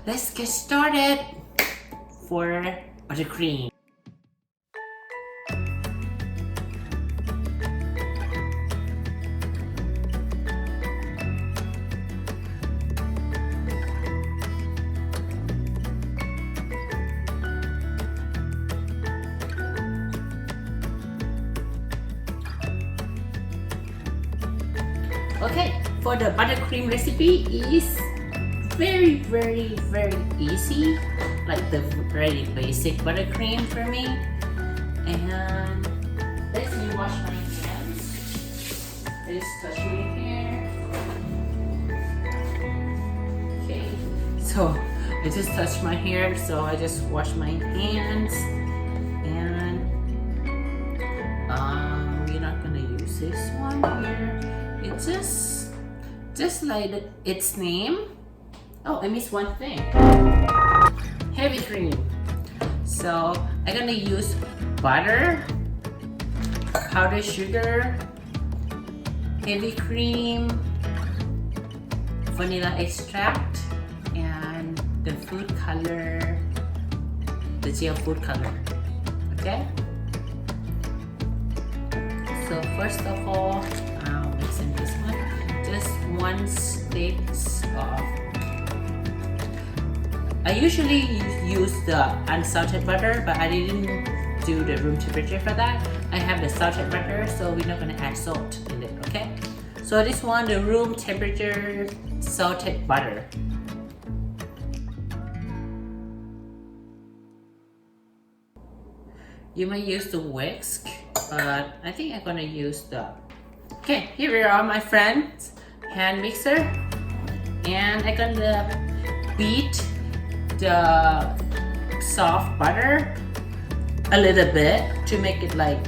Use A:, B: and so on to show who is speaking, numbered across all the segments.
A: let's get started for buttercream. Okay, for the buttercream recipe is very easy, like the very basic buttercream for me. And let me wash my hands. I just touch my hair. Okay, so I just touched my hair, so I just wash my hands. And we're not gonna use this one here. It's just like its name. Oh, I missed one thing. Heavy cream. So I'm gonna use butter, powdered sugar, heavy cream, vanilla extract, and the food color, the gel food color. Okay? So first of all, mixing this one. Just 1 stick of. I usually use the unsalted butter, but I didn't do the room temperature for that. I have the salted butter, so we're not gonna add salt in it, okay? So this one, the room temperature salted butter. You may use the whisk, but I think I'm gonna use the. Okay, here we are, my friends. Hand mixer, and I'm gonna beat the soft butter a little bit to make it like,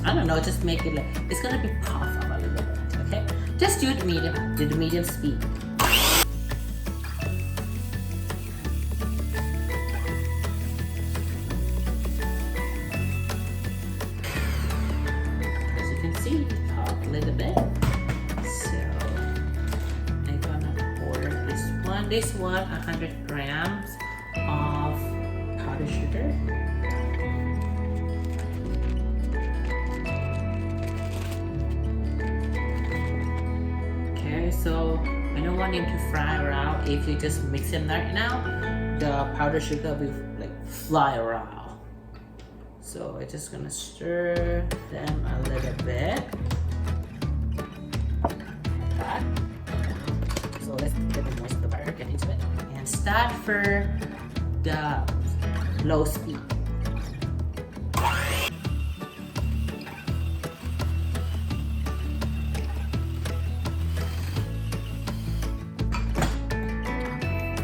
A: I don't know, just make it like, it's gonna be puff up a little bit, okay? Just do the medium speed. As you can see, puff a little bit. So I'm gonna pour this one 100 grams of powdered sugar. Okay, so I don't want them to fry around. If you just mix them right now, the powdered sugar will like fly around. So I'm just gonna stir them a little bit. Like that. So let's get the most of the butter, get into it. And start for the low speed.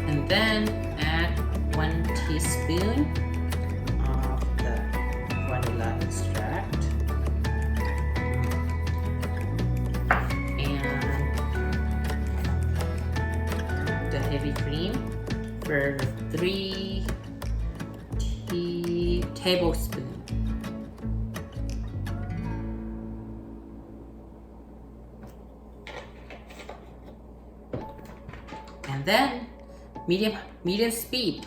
A: And then add 1 teaspoon of the vanilla extract. And the heavy cream for 3 tablespoons. And then medium speed.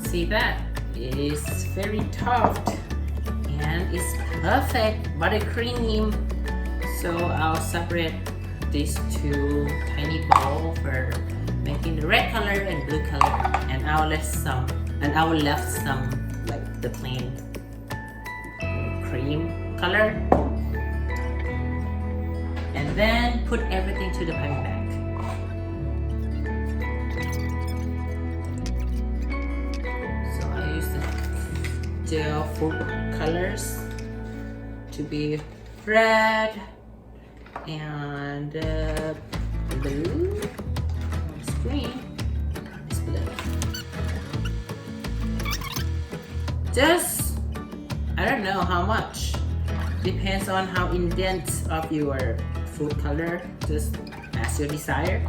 A: See that? It is very tough and it's perfect buttercream. So I'll separate these 2 tiny bowls for making the red color and blue color, and I will left some like the plain cream color, and then put everything to the piping bag. So I use the gel food colors to be red and blue. It's green. It's blue. Just, I don't know how much. Depends on how intense of your food color. Just as your desire.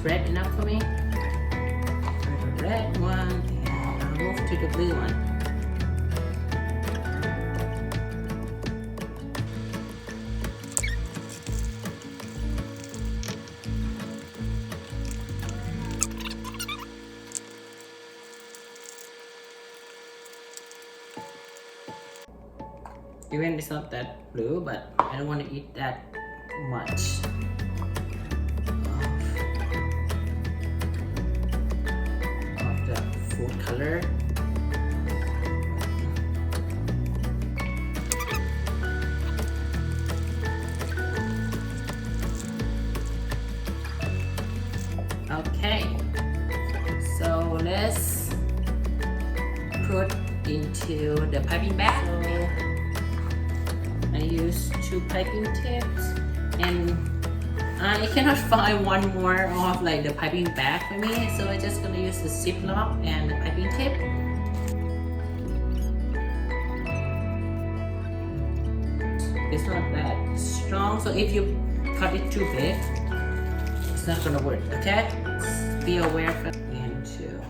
A: red enough for me. The red one, and I'll move to the blue one. Even it's not that blue, but I don't want to eat that much of the food color. Okay, so let's put into the piping bag. So I use 2 piping tips, and I cannot find one more of like the piping bag for me, so I'm just gonna use the ziplock and the piping tip. It's not that strong, so if you cut it too big, it's not gonna work. Okay, just be aware of it. Into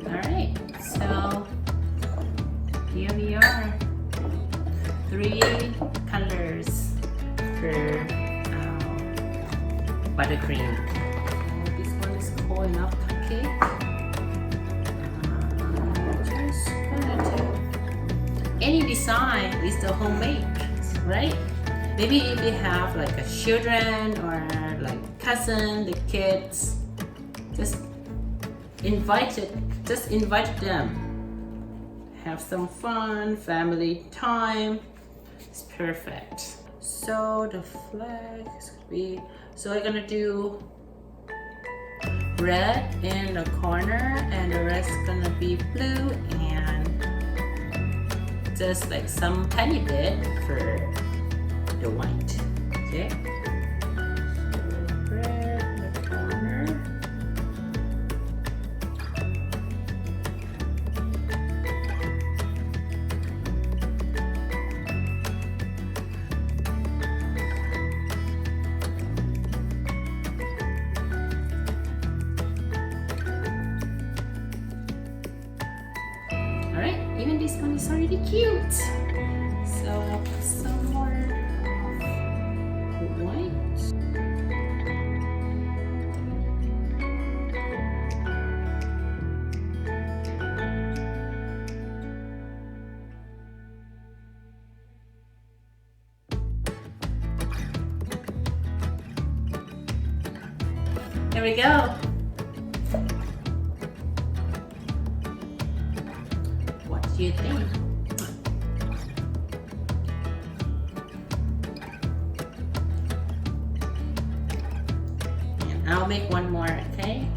A: Alright, so here we are. 3 colors for buttercream. This one is cold enough cupcake. Just gonna do any design is the homemade, right? Maybe if you have like a children or like cousin, the kids, just invite them. Have some fun, family time. It's perfect. So the flag is gonna be, so I'm gonna do red in the corner and the rest is gonna be blue and just like some tiny bit for the white. Okay. So red in the corner. Alright, even this one is already cute. So I'll put some more white. There we go. What do you think? And I'll make one more, okay?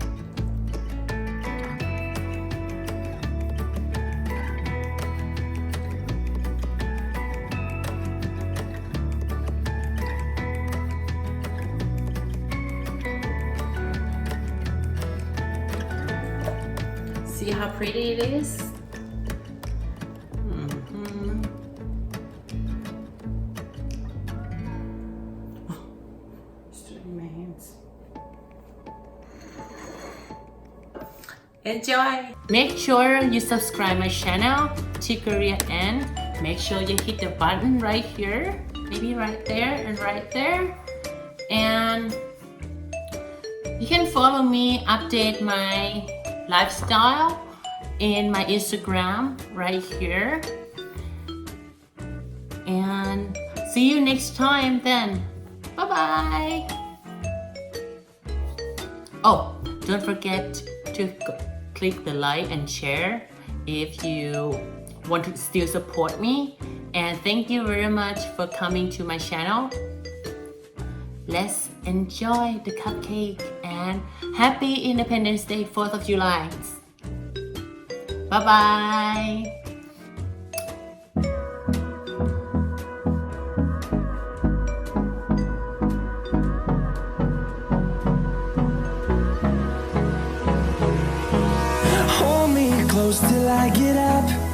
A: See how pretty it is? Enjoy! Make sure you subscribe my channel, Tikoria, and make sure you hit the button right here, maybe right there and right there. And you can follow me, update my lifestyle in my Instagram right here. And see you next time then. Bye-bye! Oh, don't forget to click the like and share if you want to still support me. And thank you very much for coming to my channel. Let's enjoy the cupcake and happy Independence Day, 4th of July. Bye-bye.
B: close till I get up.